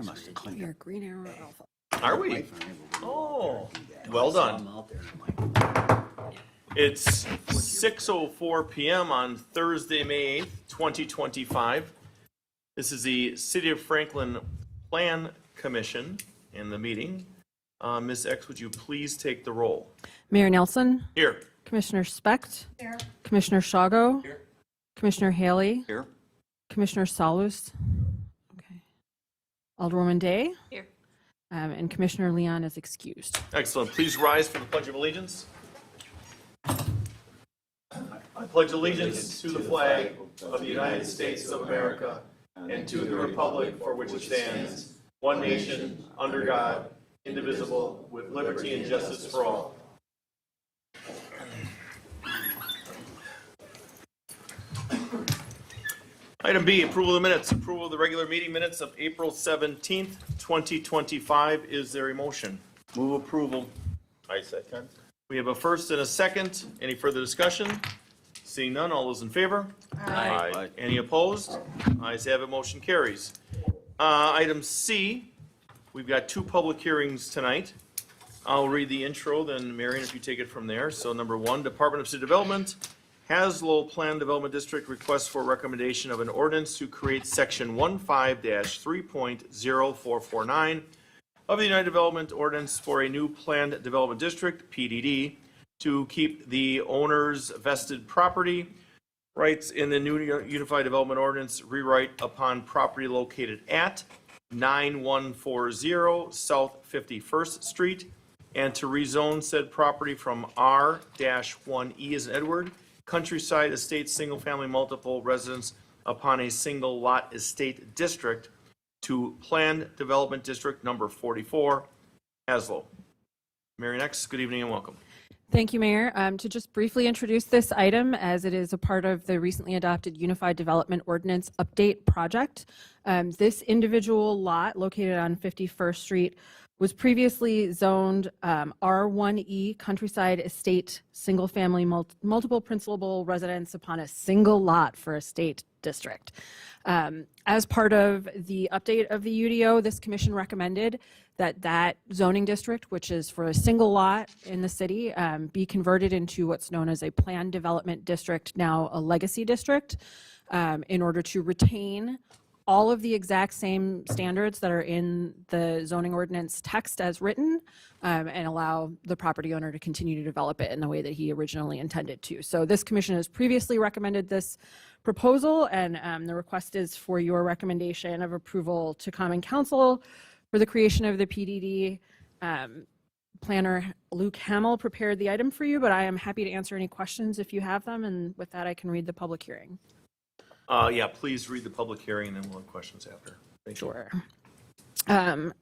must have cleaned You're up. Green Arrow Alpha. Are we? Wife and I were Oh, working well I saw done. him out there and I'm like, It's 6:04 p.m. on Thursday, May 8th, 2025. This is the City of Franklin Plan Commission in the meeting. Ms. X, would you please take the roll? Mayor Nelson, Here. Commissioner Specht, Commissioner Shago, Here. Commissioner Haley, here, Commissioner Salus, okay, Alderwoman Day, Here. And Commissioner Leon is excused. Excellent. Please rise for the Pledge of Allegiance. I pledge allegiance to the flag of the United States of America and to the republic for which it stands, one nation, under God, indivisible, with liberty and justice for all. Item B, approval of the minutes. Approval of the regular meeting minutes of April 17th, 2025. Is there a motion? move approval. I second. We have a first and a second. Any further discussion? Seeing none, all those in favor? Aye. Any opposed? Ayes have it, motion carries. Item C, we've got two public hearings tonight. I'll read the intro, then Marion, if you take it from there. So number one, Department of City Development, Haslow Plan Development District requests for recommendation of an ordinance to create section 15-3.0449 of the United Development Ordinance for a new planned development district, PDD, to keep the owner's vested property rights in the new Unified Development Ordinance rewrite upon property located at 9140 South 51st Street, and to rezone said property from R-1E as in Edward, Countryside Estate Single Family Multiple Residence upon a single lot estate district to Planned Development District Number 44, Haslow. Marion X, good evening and welcome. Thank you, Mayor. To just briefly introduce this item, as it is a part of the recently adopted Unified Development Ordinance Update Project. This individual lot located on 51st Street was previously zoned R1E Countryside Estate Single Family Multiple Principal Residence upon a single lot for estate district. As part of the update of the UDO, this commission recommended that zoning district, which is for a single lot in the city, be converted into what's known as a planned development district, now a legacy district, in order to retain all of the exact same standards that are in the zoning ordinance text as written, and allow the property owner to continue to develop it in the way that he originally intended to. So this commission has previously recommended this proposal, and the request is for your recommendation of approval to Common Council for the creation of the PDD. Planner Luke Hamill prepared the item for you, but I am happy to answer any questions if you have them, and with that I can read the public hearing. Yeah, please read the public hearing and then we'll have questions after. Thank you. Sure.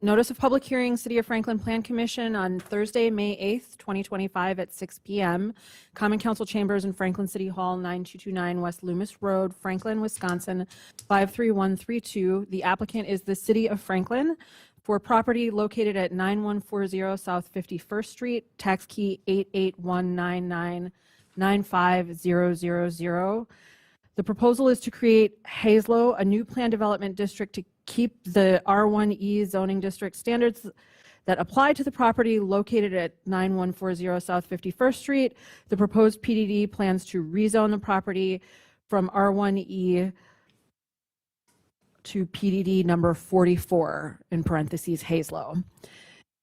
Notice of public hearing, City of Franklin Plan Commission on Thursday, May 8th, 2025 at 6 p.m. Common Council Chambers in Franklin City Hall, 9229 West Loomis Road, Franklin, Wisconsin, 53132. The applicant is the City of Franklin for property located at 9140 South 51st Street, tax key 881999500. The proposal is to create Haslow, a new planned development district to keep the R1E zoning district standards that apply to the property located at 9140 South 51st Street. The proposed PDD plans to rezone the property from R1E to PDD number 44, in parentheses, Haslow.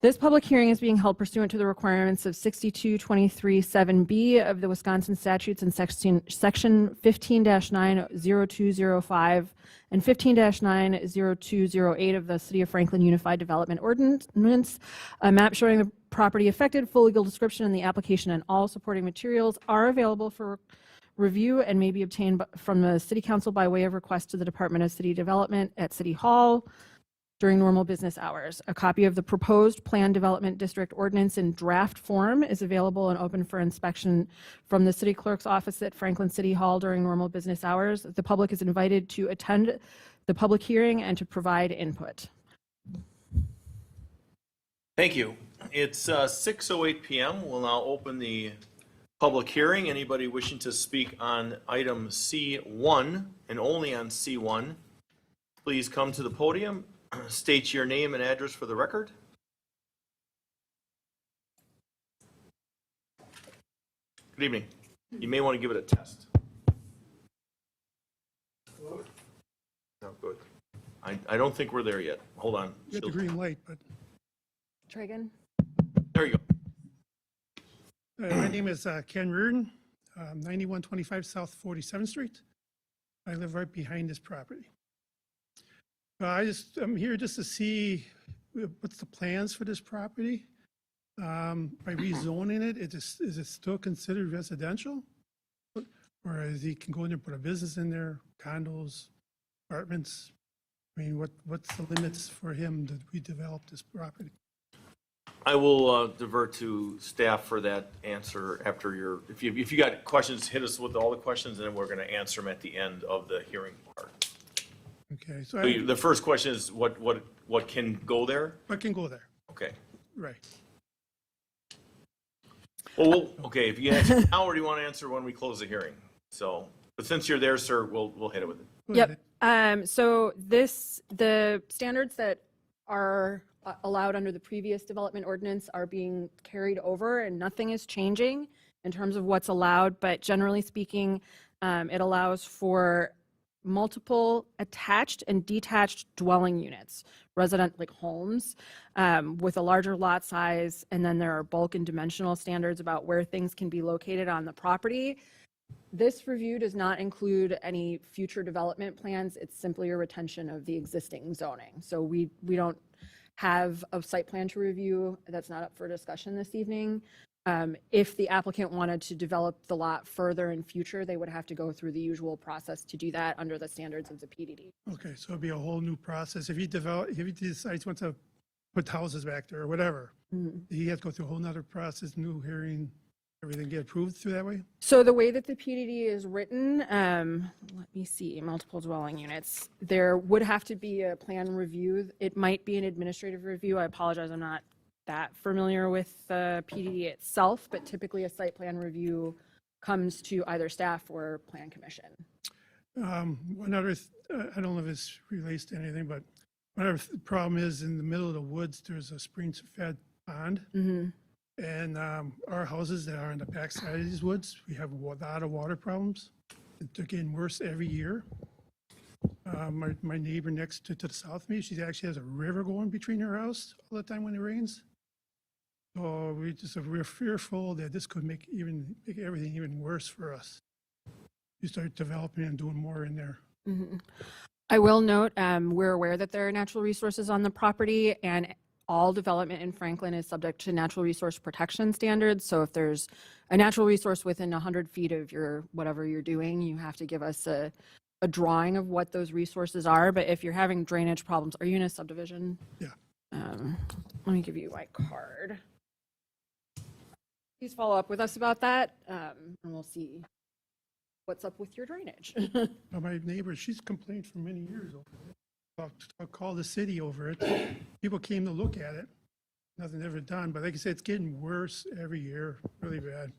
This public hearing is being held pursuant to the requirements of 6223(7)B of the Wisconsin statutes and section 15-90205 and 15-90208 of the City of Franklin Unified Development Ordinance. A map showing the property affected, full legal description, and the application and all supporting materials are available for review and may be obtained from the City Council by way of request to the Department of City Development at City Hall during normal business hours. A copy of the proposed Planned Development District Ordinance in draft form is available and open for inspection from the City Clerk's office at Franklin City Hall during normal business hours. The public is invited to attend the public hearing and to provide input. Thank you. It's 6:08 p.m. We'll now open the public hearing. Anybody wishing to speak on item C1 and only on C1, please come to the podium, state your name and address for the record. Good evening. You may want to give it a test. No, good. I don't think we're there yet. Hold on. You got the green light, but Tragan? There you go. my name is Ken Reardon, 9125 South 47th Street. I live right behind this property. I'm here just to see what's the plans for this property. By rezoning it, is it still considered residential? Or is he can go in there and put a business in there, condos, apartments? I mean, what's the limits for him to redevelop this property? I will divert to staff for that answer after your, if you got questions, hit us with all the questions, and then we're going to answer them at the end of the hearing part. Okay, So the first question is what can go there? I can go there, Okay. right. Well, okay, if you answer now, or do you want to answer when we close the hearing? So, but since you're there, sir, we'll hit it with it. Go Yep. ahead. So the standards that are allowed under the previous development ordinance are being carried over, and nothing is changing in terms of what's allowed. But generally speaking, it allows for multiple attached and detached dwelling units, resident like homes, with a larger lot size. And then there are bulk and dimensional standards about where things can be located on the property. This review does not include any future development plans. It's simply a retention of the existing zoning. So we don't have a site plan to review. That's not up for discussion this evening. If the applicant wanted to develop the lot further in future, they would have to go through the usual process to do that under the standards of the PDD. Okay, so it'd be a whole new process. If he decides he wants to put houses back there or whatever, he has to go through a whole nother process, new hearing, everything get approved through that way? So the way that the PDD is written, let me see, multiple dwelling units, there would have to be a plan review. It might be an administrative review. I apologize, I'm not that familiar with the PDD itself, but typically a site plan review comes to either staff or plan commission. One other, I don't know if this relates to anything, but one other problem is in the middle of the woods, there's a spring-fed pond. And our houses that are on the backside of these woods, we have a lot of water problems. They're getting worse every year. My neighbor next to the south of me, she actually has a river going between her house all the time when it rains. So we're fearful that this could make everything even worse for us. You start developing and doing more in there. I will note, we're aware that there are natural resources on the property, and all development in Franklin is subject to natural resource protection standards. So if there's a natural resource within 100 feet of whatever you're doing, you have to give us a drawing of what those resources are. But if you're having drainage problems, are you in a subdivision? Yeah. Let me give you my card. Please follow up with us about that, and we'll see what's up with your drainage. My neighbor, she's complained for many years over it. I'll call the city over it. People came to look at it. Nothing ever done, but like I said, it's getting worse every year, really bad.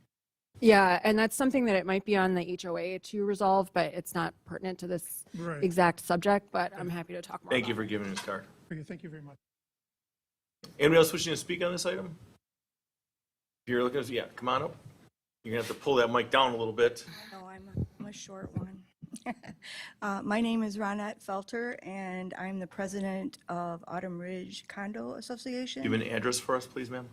Yeah, and that's something that it might be on the HOA to resolve, but it's not pertinent to this Right. exact subject, but I'm happy to talk more Thank you about for giving us card. Okay, thank you very much. Anybody else wishing to speak on this item? If you're looking, yeah, come on up. You're gonna have to pull that mic down a little bit. No, I'm a short one. My name is Ronette Felter, and I'm the president of Autumn Ridge Condo Association. Give an address for us, please, ma'am.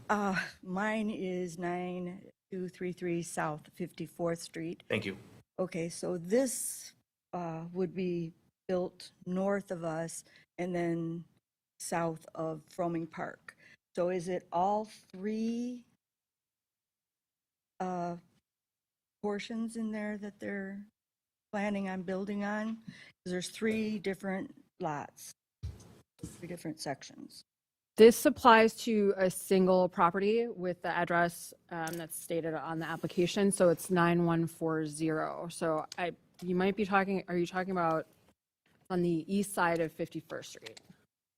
Mine is 9233 South 54th Street. Thank you. Okay, so this would be built north of us and then south of Fromming Park. So is it all three portions in there that they're planning on building on? 'Cause there's three different lots, three different sections. This applies to a single property with the address that's stated on the application, so it's 9140. So you might be talking, are you talking about on the east side of 51st Street?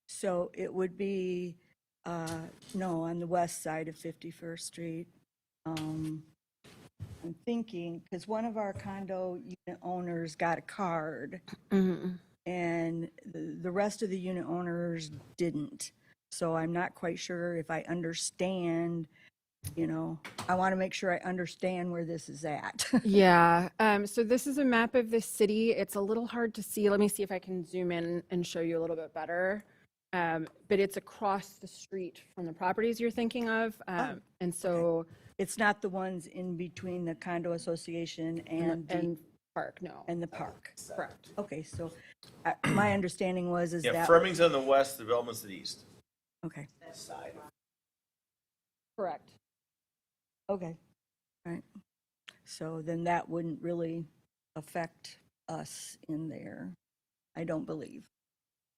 So it would be, no, on the west side of 51st Street. I'm thinking, because one of our condo unit owners got a card, and and the rest of the unit owners didn't. So I'm not quite sure if I understand, I want to make sure I understand where this is at. Yeah, so this is a map of the city. It's a little hard to see. Let me see if I can zoom in and show you a little bit better. But it's across the street from the properties you're thinking of. And so, It's not the ones in between the condo association and park, no. the park. Correct. Okay, so my understanding was Yeah, that, Fleming's on the west, development's to the east. okay, Correct. okay, all right. So then that wouldn't really affect us in there, I don't believe.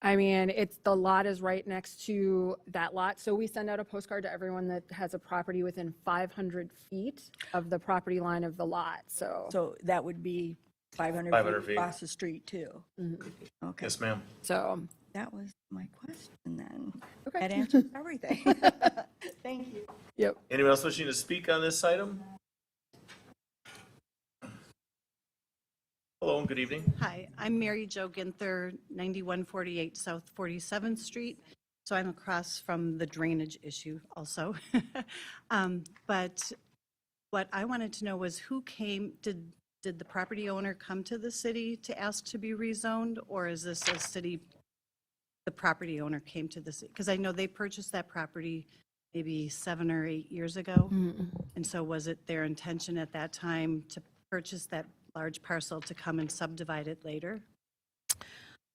I mean, the lot is right next to that lot. So we send out a postcard to everyone that has a property within 500 feet of the property line of the lot. So that would be 500 500 feet feet. across the street too. Okay, Yes, ma'am. So, that was my question then. okay. That answers everything. Thank you. Yep. Anyone else wishing to speak on this item? Hello and good evening. Hi, I'm Mary Jo Ginther, 9148 South 47th Street. So I'm across from the drainage issue also. But what I wanted to know was did the property owner come to the city to ask to be rezoned? Or is this a city, the property owner came to the city? Because I know they purchased that property maybe 7 or 8 years ago. And so was it their intention at that time to purchase that large parcel to come and subdivide it later?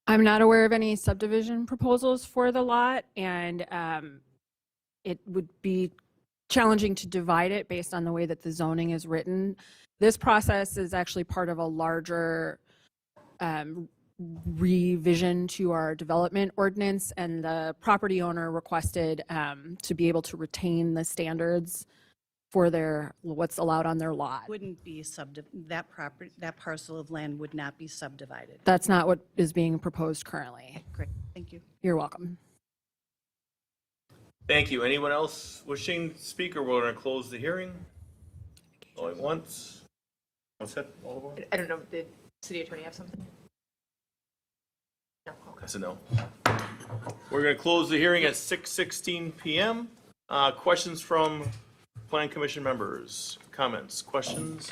I'm not aware of any subdivision proposals for the lot, and it would be challenging to divide it based on the way that the zoning is written. This process is actually part of a larger revision to our development ordinance, and the property owner requested to be able to retain the standards for what's allowed on their lot. Wouldn't be that parcel of land would not be subdivided. That's not what is being proposed currently. Great, thank you. You're welcome. Thank you. Anyone else wishing to speak, or we're going to close the hearing? Going once. What's that? Oliver? I don't know, did city attorney have something? No, okay. I said no. We're going to close the hearing at 6:16 PM. Questions from Plan Commission members? Comments? Questions?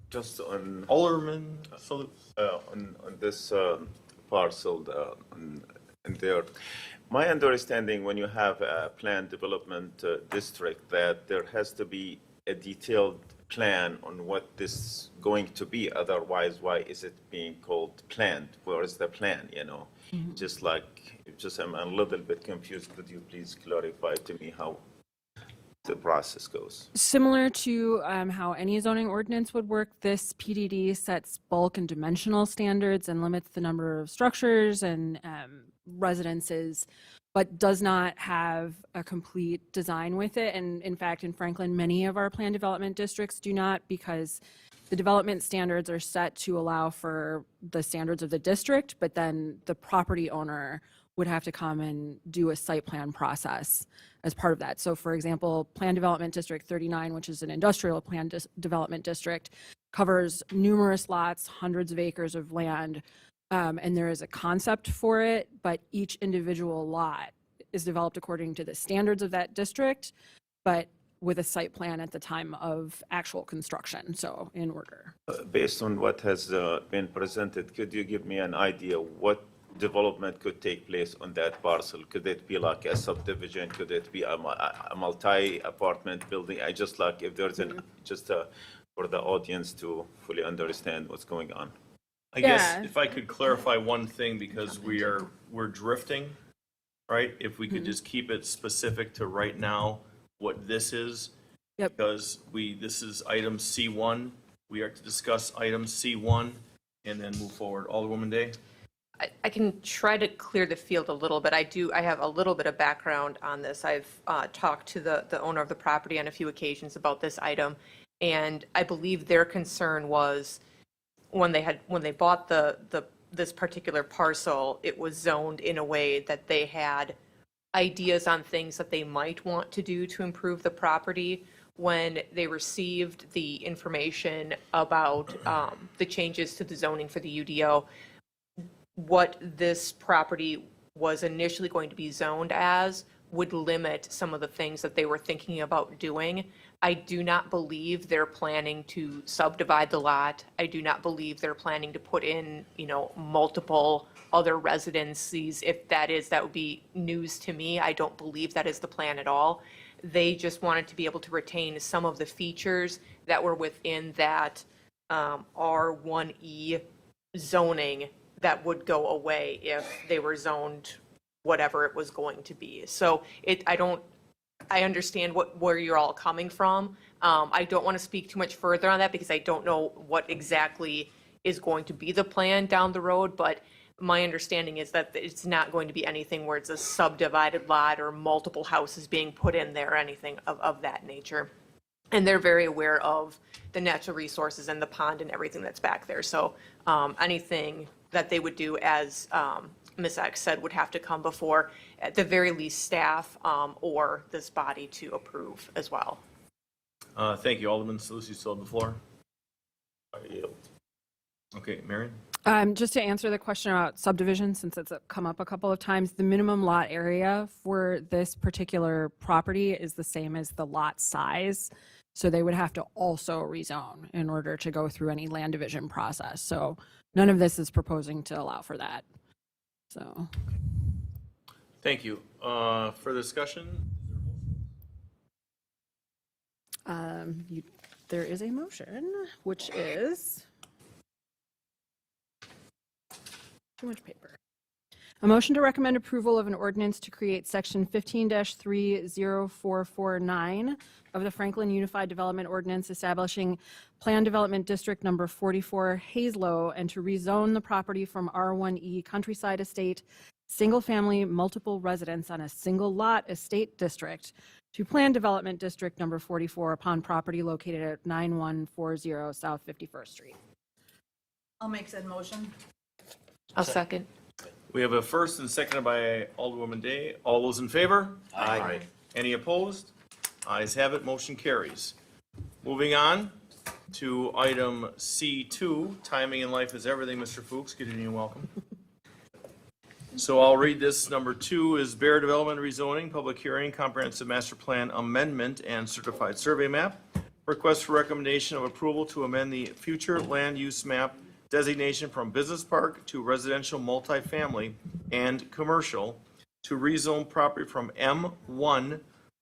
Just on Alderman Salute. on this parcel in there, my understanding when you have a planned development district, that there has to be a detailed plan on what this is going to be. Otherwise, why is it being called planned? Where is the plan? I'm a little bit confused. Could you please clarify to me how the process goes? Similar to how any zoning ordinance would work, this PDD sets bulk and dimensional standards and limits the number of structures and residences, but does not have a complete design with it. And in fact, in Franklin, many of our planned development districts do not, because the development standards are set to allow for the standards of the district, but then the property owner would have to come and do a site plan process as part of that. So for example, Plan Development District 39, which is an industrial plan development district, covers numerous lots, hundreds of acres of land, and there is a concept for it, but each individual lot is developed according to the standards of that district, but with a site plan at the time of actual construction, so in order. Based on what has been presented, could you give me an idea what development could take place on that parcel? Could it be like a subdivision? Could it be a multi-apartment building? I just like if there's for the audience to fully understand what's going on. I guess Yeah. if I could clarify one thing, because we're drifting, right? If we could just keep it specific to right now, what this is. Yep. Because this is item C1. We are to discuss item C1 and then move forward. Alderwoman Day? I can try to clear the field a little bit. I have a little bit of background on this. I've talked to the owner of the property on a few occasions about this item, and I believe their concern was when they bought this particular parcel, it was zoned in a way that they had ideas on things that they might want to do to improve the property when they received the information about the changes to the zoning for the UDO. What this property was initially going to be zoned as would limit some of the things that they were thinking about doing. I do not believe they're planning to subdivide the lot. I do not believe they're planning to put in, multiple other residencies. If that is, that would be news to me. I don't believe that is the plan at all. They just wanted to be able to retain some of the features that were within that R1E zoning that would go away if they were zoned whatever it was going to be. So I understand where you're all coming from. I don't want to speak too much further on that because I don't know what exactly is going to be the plan down the road, but my understanding is that it's not going to be anything where it's a subdivided lot or multiple houses being put in there or anything of that nature. And they're very aware of the natural resources and the pond and everything that's back there. So anything that they would do, as Ms. X said, would have to come before, at the very least, staff or this body to approve as well. Thank you. Alderman Salusi, still on the floor. I yield. Okay, Marion? Just to answer the question about subdivision, since it's come up a couple of times, the minimum lot area for this particular property is the same as the lot size. So they would have to also rezone in order to go through any land division process. So none of this is proposing to allow for that. So. Thank you. For discussion? There is a motion, which is too much paper. A motion to recommend approval of an ordinance to create section 15-30449 of the Franklin Unified Development Ordinance establishing Plan Development District Number 44 Hazelow and to rezone the property from R1E Countryside Estate, single-family multiple residence on a single lot estate district to Plan Development District Number 44 upon property located at 9140 South 51st Street. I'll make said motion. I'll second. We have a first and seconded by Alderwoman Day. All those in favor? Aye. Any opposed? Ayes have it, motion carries. Moving on to item C2, timing in life is everything. Mr. Fuchs, good evening and welcome. So I'll read this. Number 2 is Bear Development Rezoning, Public Hearing, Comprehensive Master Plan Amendment and Certified Survey Map. Request for recommendation of approval to amend the future land use map designation from business park to residential multifamily and commercial to rezone property from M1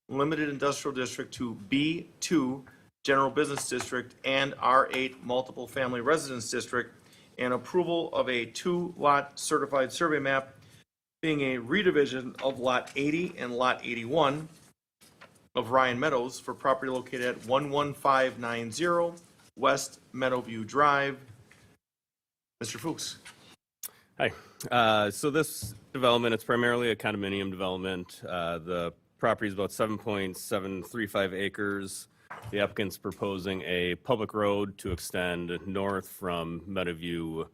Limited Industrial District to B2 General Business District and R8 Multiple Family Residence District, and approval of a 2-lot certified survey map being a redivision of Lot 80 and Lot 81 of Ryan Meadows for property located at 11590 West Meadowview Drive. Mr. Fuchs. Hi. So this development, it's primarily a condominium development. The property is about 7.735 acres. The applicant's proposing a public road to extend north from Meadowview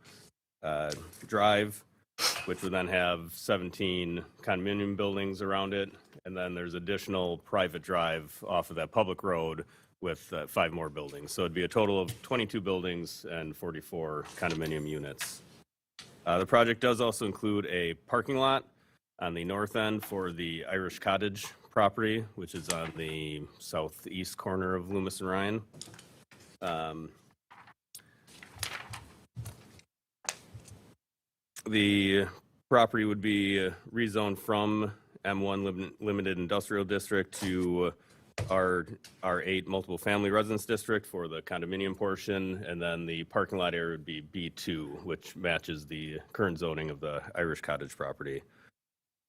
Drive, which would then have 17 condominium buildings around it. And then there's additional private drive off of that public road with 5 more buildings. So it'd be a total of 22 buildings and 44 condominium units. The project does also include a parking lot on the north end for the Irish Cottage property, which is on the southeast corner of Loomis and Ryan. The property would be rezoned from M1 Limited Industrial District to R8 Multiple Family Residence District for the condominium portion, and then the parking lot area would be B2, which matches the current zoning of the Irish Cottage property.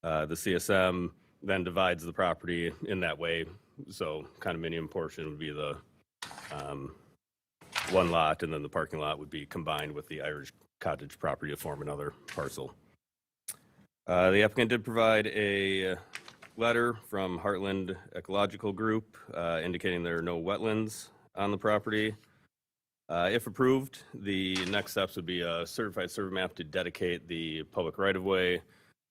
The CSM then divides the property in that way, so condominium portion would be the one lot, and then the parking lot would be combined with the Irish Cottage property to form another parcel. The applicant did provide a letter from Heartland Ecological Group indicating there are no wetlands on the property. If approved, the next steps would be a certified survey map to dedicate the public right-of-way,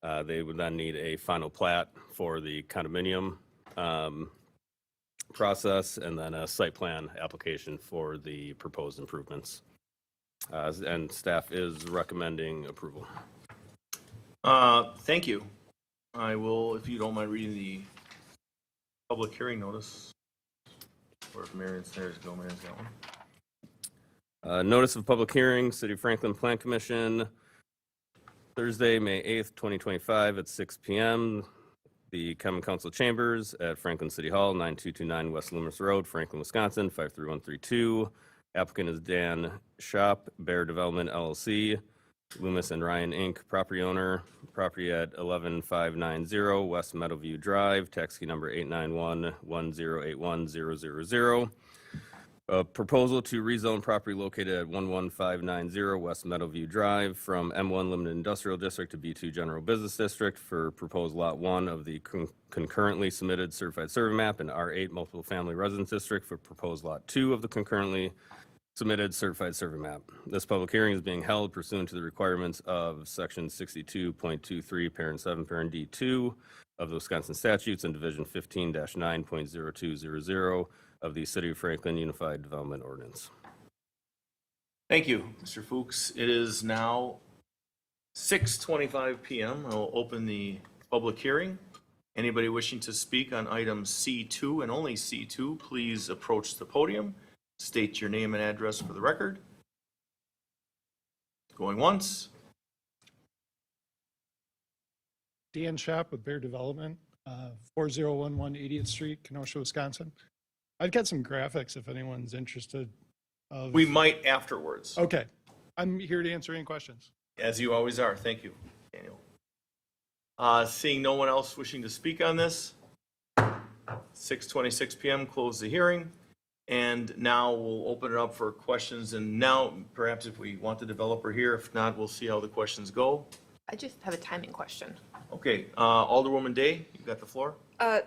They would then need a final plat for the condominium process, and then a site plan application for the proposed improvements. And staff is recommending approval. Thank you. I will, if you don't mind reading the public hearing notice. Or if Marion's there, go, Marion's got one. Notice of public hearing, City of Franklin Plan Commission, Thursday, May 8th, 2025 at 6 p.m. The Common Council Chambers at Franklin City Hall, 9229 West Loomis Road, Franklin, Wisconsin, 53132. Applicant is Dan Shop, Bear Development LLC, Loomis and Ryan Inc., property owner, property at 11590 West Meadowview Drive, tax key number 891-1081-000. A proposal to rezone property located at 11590 West Meadowview Drive from M1 Limited Industrial District to B2 General Business District for proposed Lot 1 of the concurrently submitted certified survey map and R8 Multiple Family Residence District for proposed Lot 2 of the concurrently submitted certified survey map. This public hearing is being held pursuant to the requirements of Section 62.23, Parent 7, Parent D2 of the Wisconsin statutes and Division 15-9.0200 of the City of Franklin Unified Development Ordinance. Thank you, Mr. Fuchs. It is now 6:25 p.m. I will open the public hearing. Anybody wishing to speak on item C2 and only C2, please approach the podium. State your name and address for the record. Going once. Dan Shop with Bear Development, 4011 80th Street, Kenosha, Wisconsin. I've got some graphics if anyone's interested. We might afterwards, Okay, I'm here to answer any questions. as you always are. Thank you, Daniel. Seeing no one else wishing to speak on this, 6:26 p.m., close the hearing. And now we'll open it up for questions. And now, perhaps if we want the developer here, if not, we'll see how the questions go. I just have a timing question. Okay, Alderwoman Day, you've got the floor.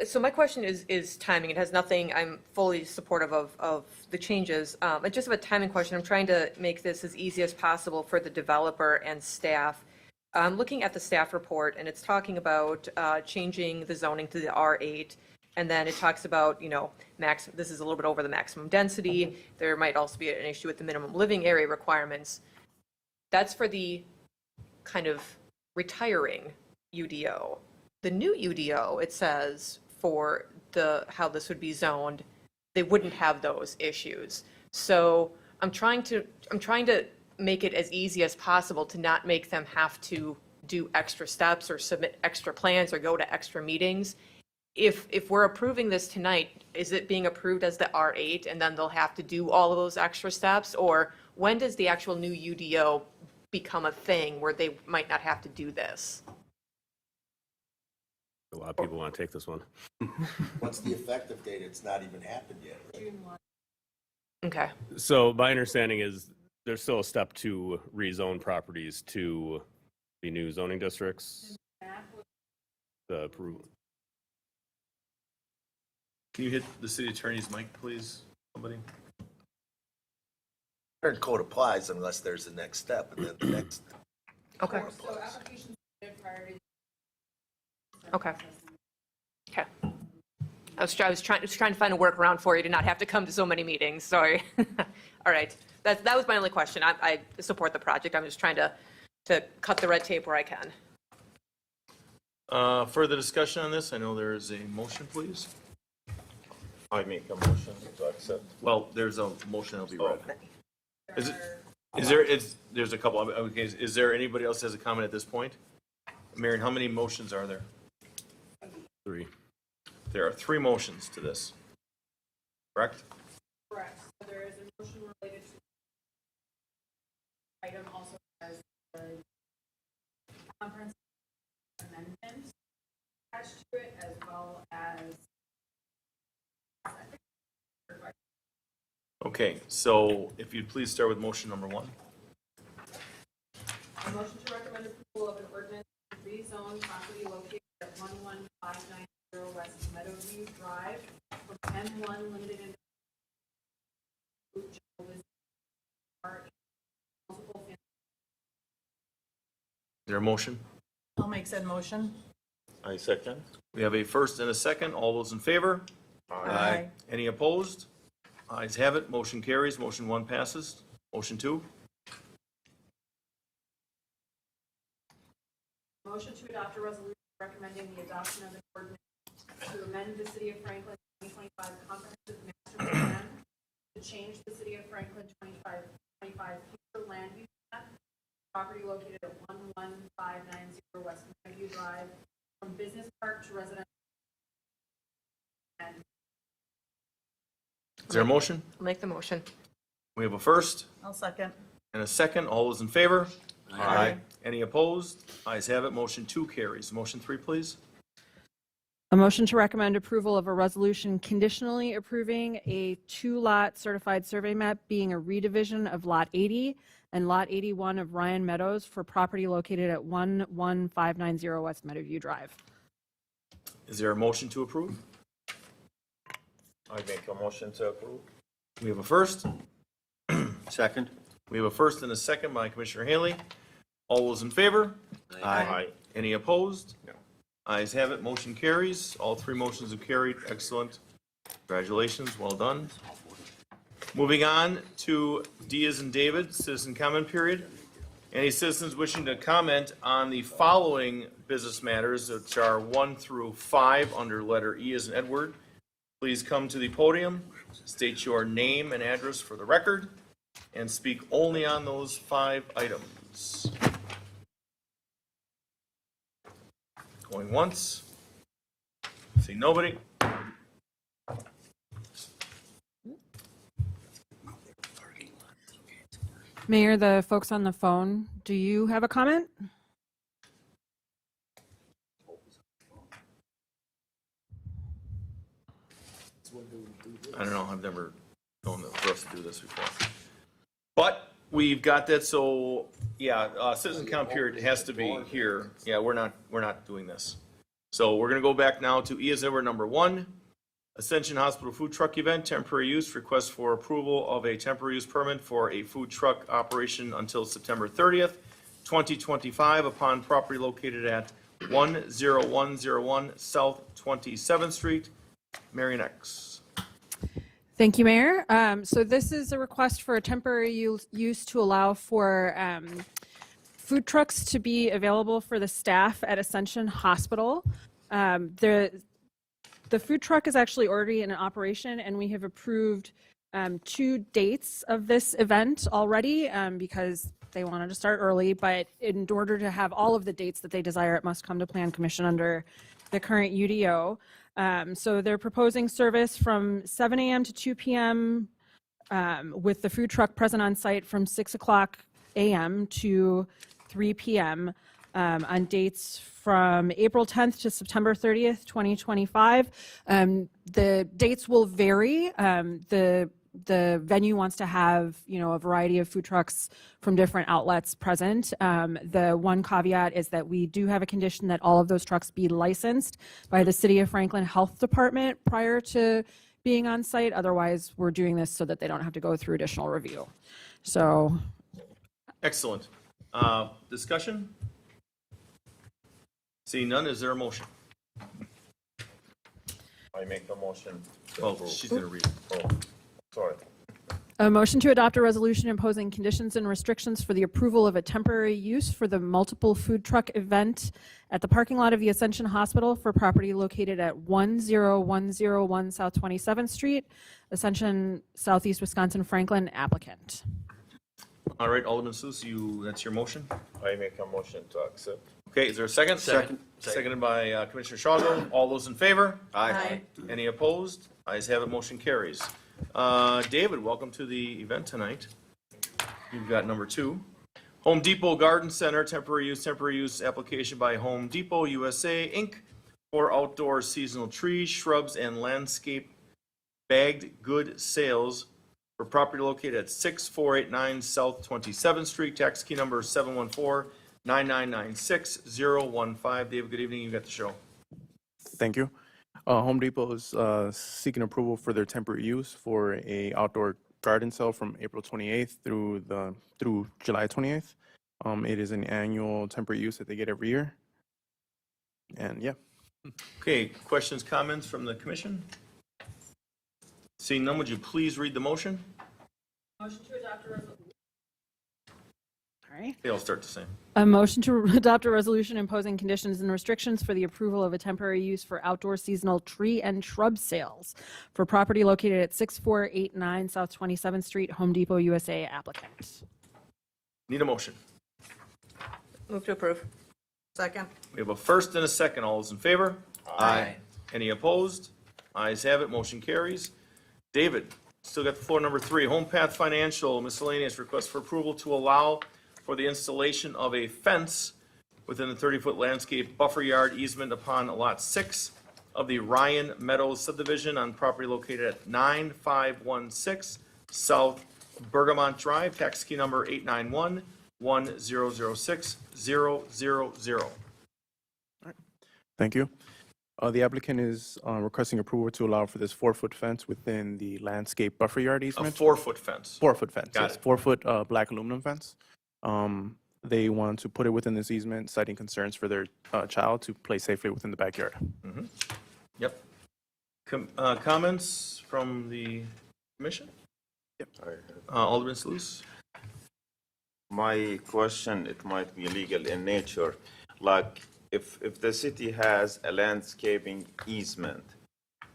So my question is timing. It has nothing, I'm fully supportive of the changes. I just have a timing question. I'm trying to make this as easy as possible for the developer and staff. I'm looking at the staff report, and it's talking about changing the zoning to the R8. And then it talks about, this is a little bit over the maximum density. There might also be an issue with the minimum living area requirements. That's for the kind of retiring UDO. The new UDO, it says, for how this would be zoned, they wouldn't have those issues. So I'm trying to make it as easy as possible to not make them have to do extra steps or submit extra plans or go to extra meetings. If we're approving this tonight, is it being approved as the R8 and then they'll have to do all of those extra steps? Or when does the actual new UDO become a thing where they might not have to do this? A lot of people want to take this one. What's the effective date? It's not even happened yet, right? Okay. So my understanding is there's still a step to rezone properties to the new zoning districts. The approval. Can you hit the city attorney's mic, please, somebody? Current code applies unless there's a next step, and then the next. Okay. code applies. Okay. Okay. I was trying to find a workaround for you to not have to come to so many meetings. Sorry. All right. That was my only question. I support the project. I'm just trying to cut the red tape where I can. Further discussion on this? I know there is a motion, please. I make a motion to accept. Well, there's a motion that'll be read. There's a couple, okay, is there anybody else that has a comment at this point? Marion, how many motions are there? 3. There are 3 motions to this. Correct? Correct. So there is a motion related to item also as the conference amendment attached to it, as well as Okay, so if you'd please start with motion number 1. a motion to recommend approval of an ordinance to rezone property located at 11590 West Meadowview Drive from M1 Limited Industries. Is there a motion? I'll make said motion. I second. We have a first and a second. All those in favor? Aye. Any opposed? Ayes have it. Motion carries. Motion 1 passes. Motion 2. Motion to adopt a resolution recommending the adoption of an ordinance to amend the City of Franklin 2025 Comprehensive Master Plan to change the City of Franklin 2025 future land use map, property located at 11590 West Meadowview Drive, from business park to residential. And Is there a motion? I'll make the motion. We have a first I'll second. and a second. All those in favor? Aye. Any opposed? Ayes have it. Motion 2 carries. Motion 3, please. a motion to recommend approval of a resolution conditionally approving a 2-lot certified survey map being a redivision of Lot 80 and Lot 81 of Ryan Meadows for property located at 11590 West Meadowview Drive. Is there a motion to approve? I make a motion to approve. We have a first. Second? We have a first and a second by Commissioner Haley. All those in favor? Aye. Any opposed? No. Ayes have it. Motion carries. All 3 motions have carried. Excellent. Congratulations. Well done. Moving on to D as in David, citizen comment period. Any citizens wishing to comment on the following business matters, which are 1 through 5 under letter E as in Edward, please come to the podium, state your name and address for the record, and speak only on those 5 items. Going once. See nobody. Mayor, the folks on the phone, do you have a comment? I don't know, I've never known for us to do this before. But we've got that, so, yeah, citizen comment period has to be here. Yeah, we're not doing this. So we're gonna go back now to E as in Edward number 1. Ascension Hospital Food Truck Event, temporary use, request for approval of a temporary use permit for a food truck operation until September 30th, 2025, upon property located at 10101 South 27th Street, Marion X. Thank you, Mayor. So this is a request for a temporary use to allow for food trucks to be available for the staff at Ascension Hospital. The food truck is actually already in operation, and we have approved 2 dates of this event already because they wanted to start early. But in order to have all of the dates that they desire, it must come to Plan Commission under the current UDO. So they're proposing service from 7 a.m. to 2 p.m. With the food truck present on site from 6 o'clock a.m. to 3 p.m. On dates from April 10th to September 30th, 2025. The dates will vary. The venue wants to have, a variety of food trucks from different outlets present. The one caveat is that we do have a condition that all of those trucks be licensed by the City of Franklin Health Department prior to being on site. Otherwise, we're doing this so that they don't have to go through additional review. So. Excellent. Discussion? Seeing none, is there a motion? I make the motion to Oh, approve. she's gonna read it. Oh, sorry. A motion to adopt a resolution imposing conditions and restrictions for the approval of a temporary use for the multiple food truck event at the parking lot of the Ascension Hospital for property located at 10101 South 27th Street, Ascension, Southeast Wisconsin, Franklin, applicant. All right, Alderman Sluse, that's your motion? I make a motion to accept. Okay, is there a second? Second. Seconded by Commissioner Schogel. All those in favor? Aye. Any opposed? Ayes have it, motion carries. David, welcome to the event tonight. You've got number 2. Home Depot Garden Center, temporary use application by Home Depot USA, Inc. for outdoor seasonal trees, shrubs, and landscape bagged good sales for property located at 6489 South 27th Street, tax key number 714-9996-015. David, good evening, you got the show. Thank you. Home Depot is seeking approval for their temporary use for a outdoor garden sale from April 28th through July 28th. It is an annual temporary use that they get every year. And yeah, Okay, questions, comments from the commission? Seeing none, would you please read the motion? Motion to adopt a resolution. Sorry. Okay, I'll start the same. A motion to adopt a resolution imposing conditions and restrictions for the approval of a temporary use for outdoor seasonal tree and shrub sales for property located at 6489 South 27th Street, Home Depot, USA applicant. Need a motion. Move to approve. Second. We have a first and a second. All those in favor? Aye. Any opposed? Ayes have it, motion carries. David, still got the floor, number 3. Home Path Financial miscellaneous request for approval to allow for the installation of a fence within the 30-foot landscape buffer yard easement upon Lot 6 of the Ryan Meadows subdivision on property located at 9516 South Bergamont Drive, tax key number 891-1006000. thank you. The applicant is requesting approval to allow for this 4-foot fence within the landscape buffer yard A easement. 4-foot fence. 4-foot fence, Got yes, it. 4-foot black aluminum fence. They want to put it within this easement, citing concerns for their child to play safely within the backyard. Yep. Comments from the commission? Yep. Alderman Sluse? My question, it might be legal in nature, like if the city has a landscaping easement,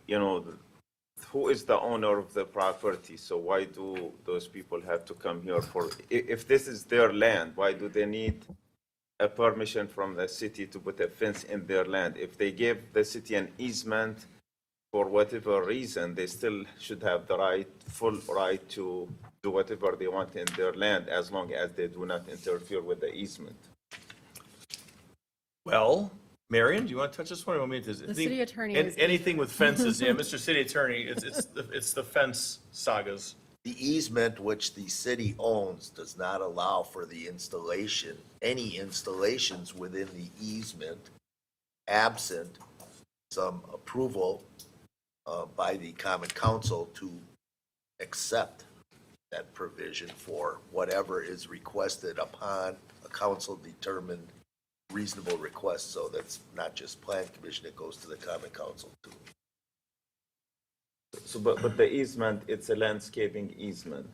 you know, who is the owner of the property? So why do those people have to come here for, if this is their land, why do they need a permission from the city to put a fence in their land? If they give the city an easement for whatever reason, they still should have the right, full right to do whatever they want in their land as long as they do not interfere with the easement. Well, Marion, do you want to touch this one? Or want me to? The city attorney is- Anything with fences, yeah, Mr. City Attorney, it's the fence sagas. The easement which the city owns does not allow for the installation, any installations within the easement, absent some approval by the common council to accept that provision for whatever is requested upon a council-determined reasonable request. So that's not just plan commission, it goes to the common council too. So, but the easement, it's a landscaping easement.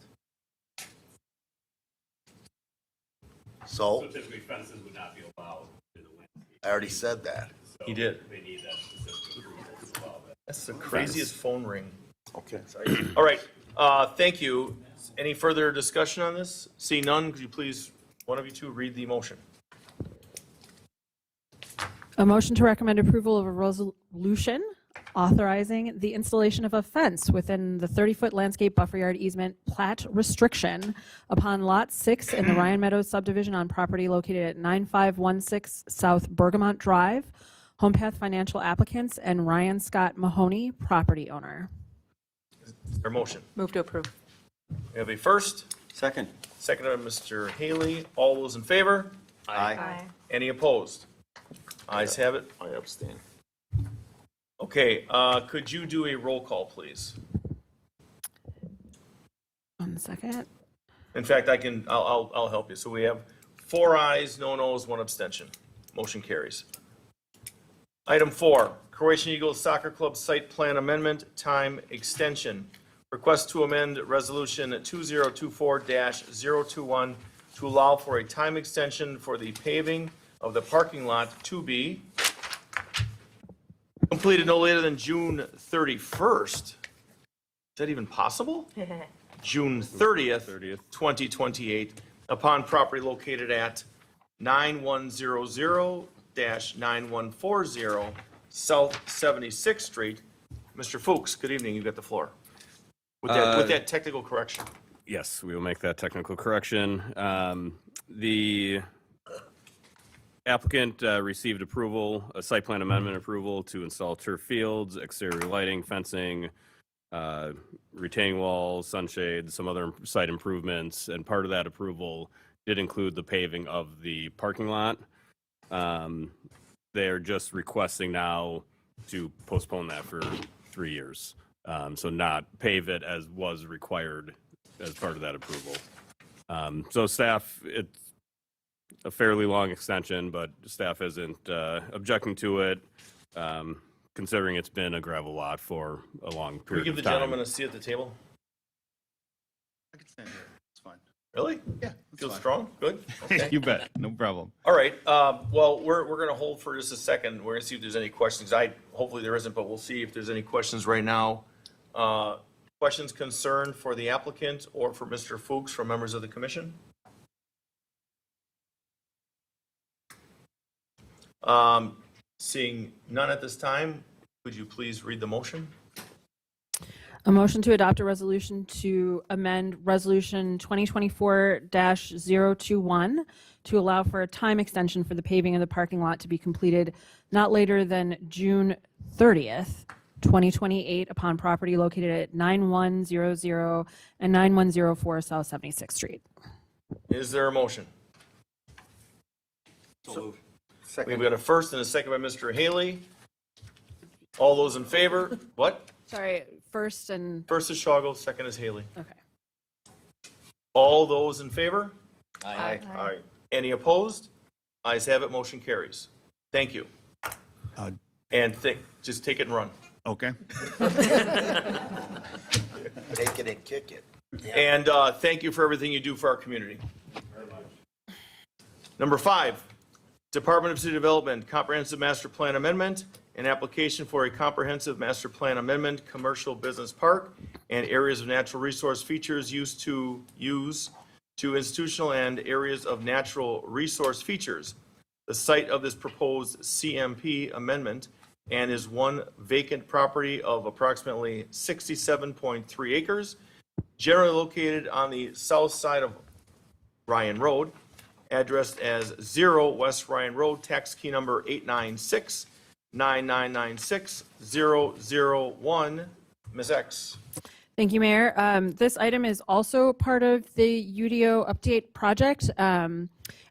So, Typically, fences would not be allowed in the landscape. I already said that. He did. They need that specific approval to allow that. That's the craziest phone ring. Okay. All right, thank you. Any further discussion on this? See none, could you please, one of you two, read the motion? A motion to recommend approval of a resolution authorizing the installation of a fence within the 30-foot landscape buffer yard easement plat restriction upon Lot 6 in the Ryan Meadows subdivision on property located at 9516 South Bergamont Drive, Home Path Financial applicants, and Ryan Scott Mahoney, property owner. Or motion? Move to approve. We have a first, Second. seconded by Mr. Haley. All those in favor? Aye. Any opposed? Ayes have it. I abstain. Okay, could you do a roll call, please? 1 second. In fact, I'll help you. So we have 4 ayes, no noes, 1 abstention. Motion carries. Item 4, Croatian Eagles Soccer Club Site Plan Amendment, Time Extension. Request to amend Resolution 2024-021 to allow for a time extension for the paving of the parking lot to be completed no later than June 31st. Is that even possible? June 30th, 2028, upon property located at 9100-9140 South 76th Street. Mr. Fuchs, good evening, you've got the floor. With that technical correction. Yes, we will make that technical correction. The applicant received approval, a site plan amendment approval to install turf fields, exterior lighting, fencing, retaining walls, sunshades, some other site improvements, and part of that approval did include the paving of the parking lot. They're just requesting now to postpone that for 3 years. So not pave it as was required as part of that approval. So staff, a fairly long extension, but staff isn't objecting to it, considering it's been a gravel lot for a long Can we period give the of time. gentleman a seat at the table? I can stand here. It's fine. Really? Yeah. Feel strong? Good? Okay. You bet. No problem. All right, well, we're going to hold for just a second. We're going to see if there's any questions. Hopefully there isn't, but we'll see if there's any questions right now. Questions, concern for the applicant or for Mr. Fuchs from members of the commission? Seeing none at this time, would you please read the motion? A motion to adopt a resolution to amend Resolution 2024-021 to allow for a time extension for the paving of the parking lot to be completed not later than June 30th, 2028 upon property located at 9100 and 9104 South 76th Street. Is there a motion? We've got a first and a second by Mr. Haley. All those in favor? What? Sorry, first and, First is Shoggle, second is Haley. okay. All those in favor? Aye. Aye. Any opposed? Ayes have it, motion carries. Thank you. And just take it and run. Okay. Take it and kick it. And thank you for everything you do for our community. Number 5, Department of City Development, Comprehensive Master Plan Amendment, an application for a comprehensive master plan amendment, commercial business park, and areas of natural resource features used to institutional and areas of natural resource features. The site of this proposed CMP amendment and is one vacant property of approximately 67.3 acres, generally located on the south side of Ryan Road, addressed as 0 West Ryan Road, tax key number 896-9996-001. Ms. X. Thank you, Mayor. This item is also part of the UDO update project.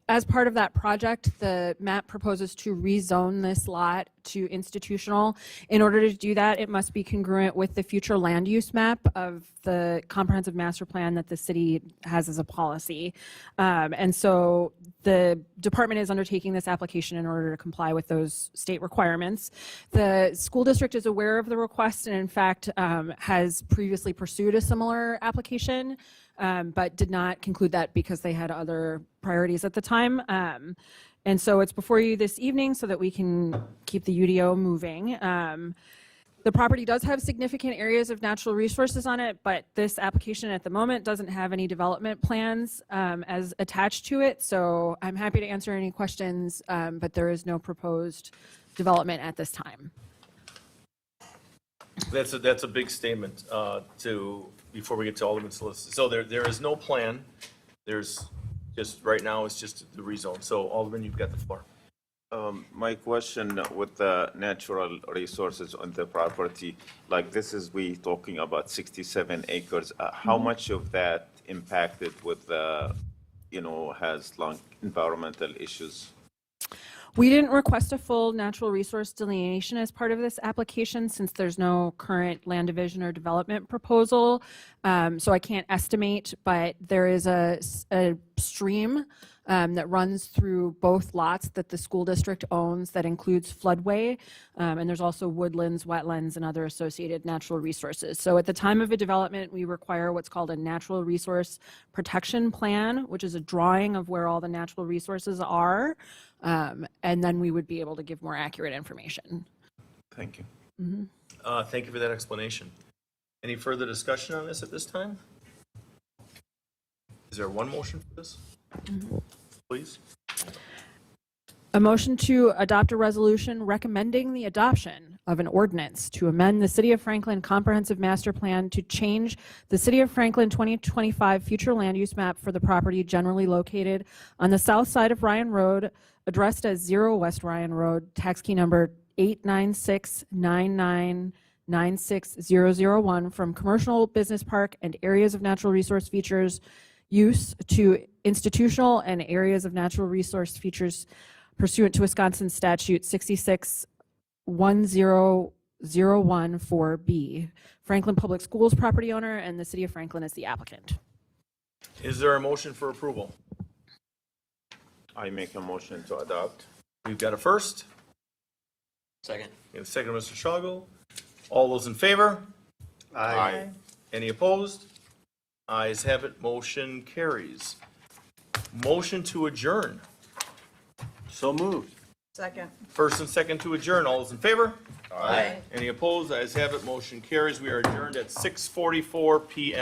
As part of that project, the map proposes to rezone this lot to institutional. In order to do that, it must be congruent with the future land use map of the comprehensive master plan that the city has as a policy. And so the department is undertaking this application in order to comply with those state requirements. The school district is aware of the request and in fact has previously pursued a similar application, but did not conclude that because they had other priorities at the time. And so it's before you this evening so that we can keep the UDO moving. The property does have significant areas of natural resources on it, but this application at the moment doesn't have any development plans as attached to it. So I'm happy to answer any questions, but there is no proposed development at this time. That's a big statement before we get to Alderman Solis. So there is no plan. There's just, right now, it's just the rezone. So Alderman, you've got the floor. My question with the natural resources on the property, like this is, we talking about 67 acres. How much of that impacted with the, has long environmental issues? We didn't request a full natural resource delineation as part of this application since there's no current land division or development proposal. So I can't estimate, but there is a stream that runs through both lots that the school district owns that includes floodway. And there's also woodlands, wetlands, and other associated natural resources. So at the time of a development, we require what's called a natural resource protection plan, which is a drawing of where all the natural resources are. And then we would be able to give more accurate information. Thank you. Thank you for that explanation. Any further discussion on this at this time? Is there one motion for this? Please. A motion to adopt a resolution recommending the adoption of an ordinance to amend the City of Franklin Comprehensive Master Plan to change the City of Franklin 2025 future land use map for the property generally located on the south side of Ryan Road, addressed as 0 West Ryan Road, tax key number 896-9996-001, from commercial business park and areas of natural resource features use to institutional and areas of natural resource features pursuant to Wisconsin statute 66-1001-4B. Franklin Public Schools property owner and the City of Franklin is the applicant. Is there a motion for approval? I make a motion to adopt. We've got a first. Second. And a second, Mr. Schlagle. All those in favor? Aye. Any opposed? Ayes have it, motion carries. Motion to adjourn. So moved. Second. First and second to adjourn, all those in favor? Aye. Any opposed? Ayes have it, motion carries. We are adjourned at 6:44 PM.